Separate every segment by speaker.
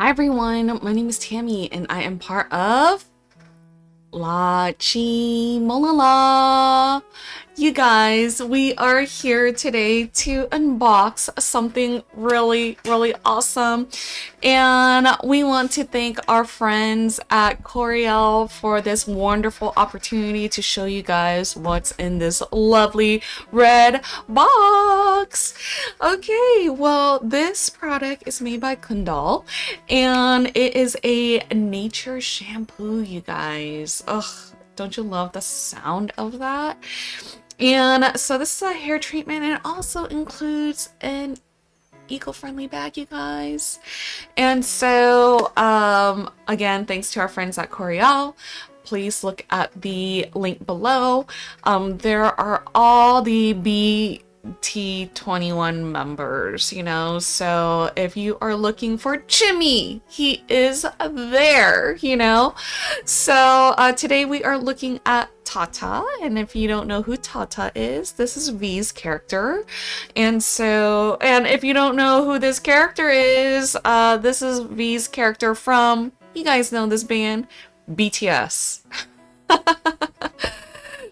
Speaker 1: Hi everyone, my name is Tammy and I am part of La Chimolala. You guys, we are here today to unbox something really awesome, and we want to thank our friends at Coréelle for this wonderful opportunity to show you guys what's in this lovely red box. Okay, well, this product is made by KUNDAL and it is a nature shampoo, you guys. Ugh, don't you love the sound of that? And so this is a hair treatment, and it also includes an eco-friendly bag, you guys. And so again, thanks to our friends at Coréelle. Please look at the link below. There are all the BT21 members, you know, so if you are looking for CHIMMY, he is there, you know. So today we are looking at TATA, and if you don't know who TATA is, this is V's character. And so, and if you don't know who this character is, this is V's character from, you guys know this band, BTS.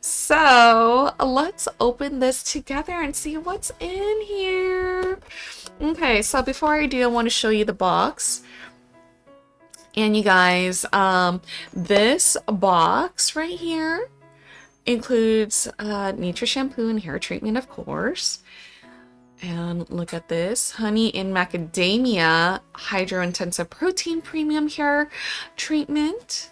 Speaker 1: So let's open this together and see what's in here. Okay, so before I do, I want to show you the box. And you guys, this box right here includes nature shampoo and hair treatment, of course. And look at this, honey and macadamia hydro intensive protein premium hair treatment.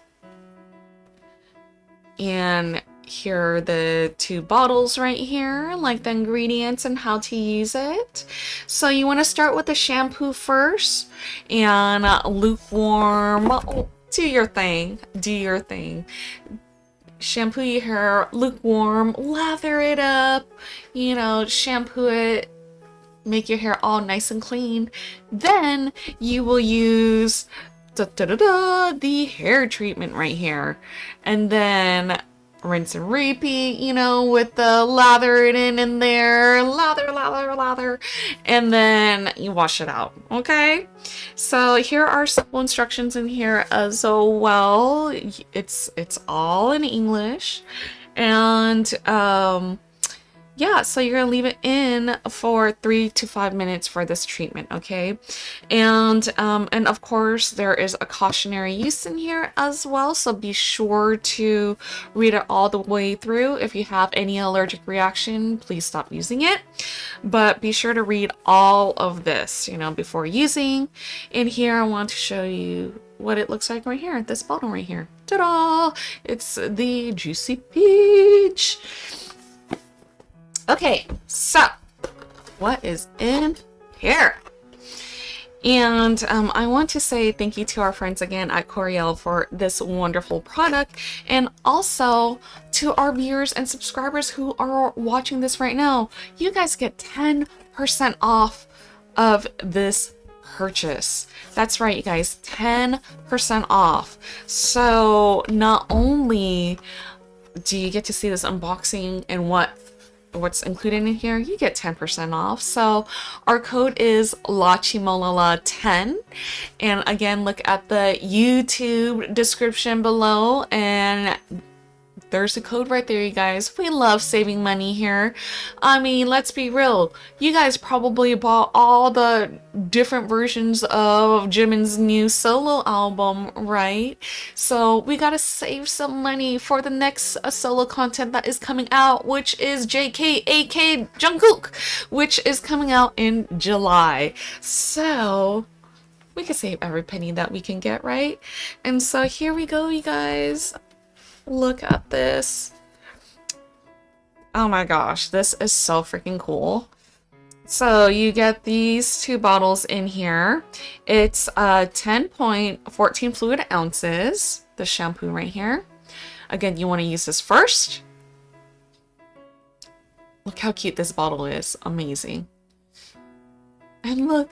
Speaker 1: And here are the two bottles right here, like the ingredients and how to use it. So you want to start with the shampoo first, and lukewarm, do your thing, shampoo your hair lukewarm, lather it up, you know, shampoo it, make your hair all nice and clean. Then you will use the hair treatment right here, and then rinse and repeat, you know, with the lather it in there, lather, and then you wash it out. Okay, so here are simple instructions in here as well. It's all in English, and yeah, so you're gonna leave it in for 3 to 5 minutes for this treatment, okay? And of course there is a cautionary use in here as well, so be sure to read it all the way through. If you have any allergic reaction, please stop using it, but be sure to read all of this, you know, before using. And here I want to show you what it looks like right here, this bottle right here. Ta-da! It's the Juicy Peach. Okay, so what is in here? And I want to say thank you to our friends again at Coréelle for this wonderful product, and also to our viewers and subscribers who are watching this right now. You guys get 10% off of this purchase. That's right, you guys, 10% off. So not only do you get to see this unboxing and what's included in here, you get 10% off. So our code is LACHIMOLALA10, and again, look at the YouTube description below, and there's the code right there, you guys. We love saving money here. I mean, let's be real, you guys probably bought all the different versions of Jimin's new solo album, right? So we gotta save some money for the next solo content that is coming out, which is JK Jungkook, which is coming out in July. So we can save every penny that we can get, right? And so here we go, you guys. Look at this. Oh my gosh, this is so freaking cool. So you get these two bottles in here. It's 10.14 fluid ounces, the shampoo right here. Again, you want to use this first. Look how cute this bottle is. Amazing. And look,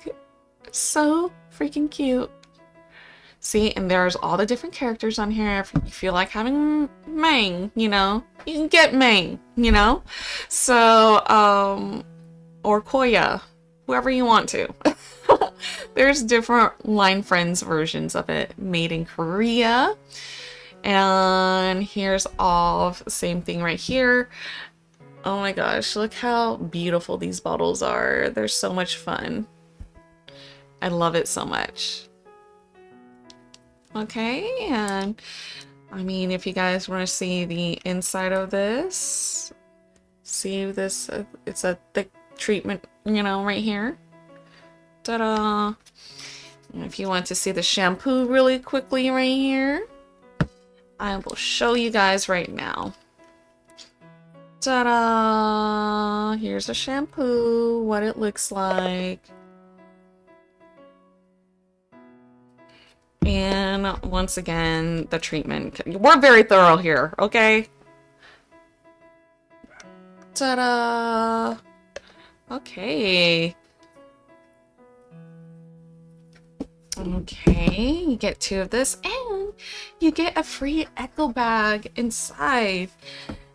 Speaker 1: so freaking cute. See, and there's all the different characters on here. If you feel like having MANG, you know, you can get MANG, you know. So, or KOYA, whoever you want to. There's different line friends versions of it, made in Korea. And here's all the same thing right here. Oh my gosh, look how beautiful these bottles are. They're so much fun. I love it so much. Okay, and I mean, if you guys want to see the inside of this, see this, it's a thick treatment, you know, right here. Ta-da! If you want to see the shampoo really quickly right here, I will show you guys right now. Ta-da! Here's a shampoo, what it looks like. And once again, the treatment. We're very thorough here, okay? Ta-da! Okay. Okay, you get 2 of this, and you get a free echo bag inside.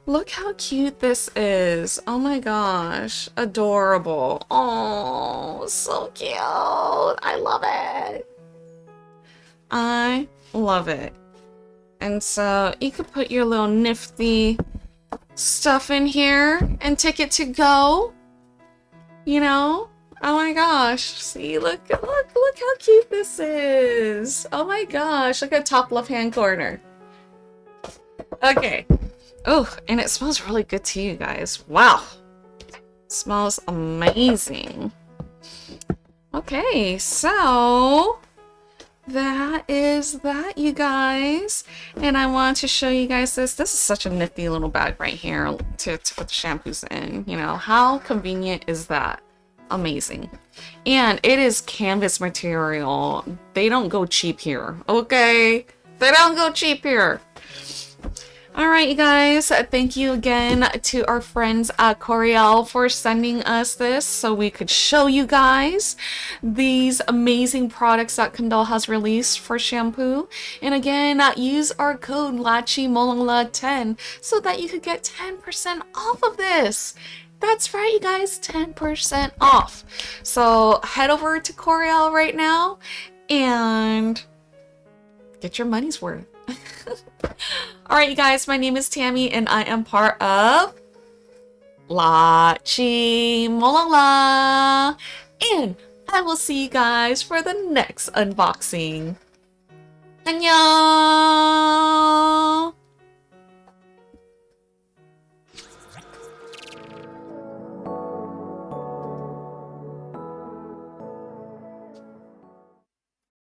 Speaker 1: Look how cute this is. Oh my gosh, adorable. Oh, so cute. I love it. I love it. And so you could put your little nifty stuff in here and take it to go. You know? Oh my gosh. See, look how cute this is. Oh my gosh, look at top left hand corner. Okay. Oh, and it smells really good to you guys. Wow. It smells amazing. Okay, so that is that, you guys. And I want to show you guys this. This is such a nifty little bag right here to put the shampoos in. You know, how convenient is that? Amazing. And it is canvas material. They don't go cheap here, okay? They don't go cheap here. All right, you guys, thank you again to our friends at Coréelle for sending us this so we could show you guys these amazing products that KUNDAL has released for shampoo. And again, use our code LACHIMOLANGLA10 so that you could get 10% off of this. That's right, you guys, 10% off. So head over to Coréelle right now and get your money's worth. Alright, you guys, my name is Tammy and I am part of LACHIMOLANGLA. And I will see you guys for the next unboxing. 안녕!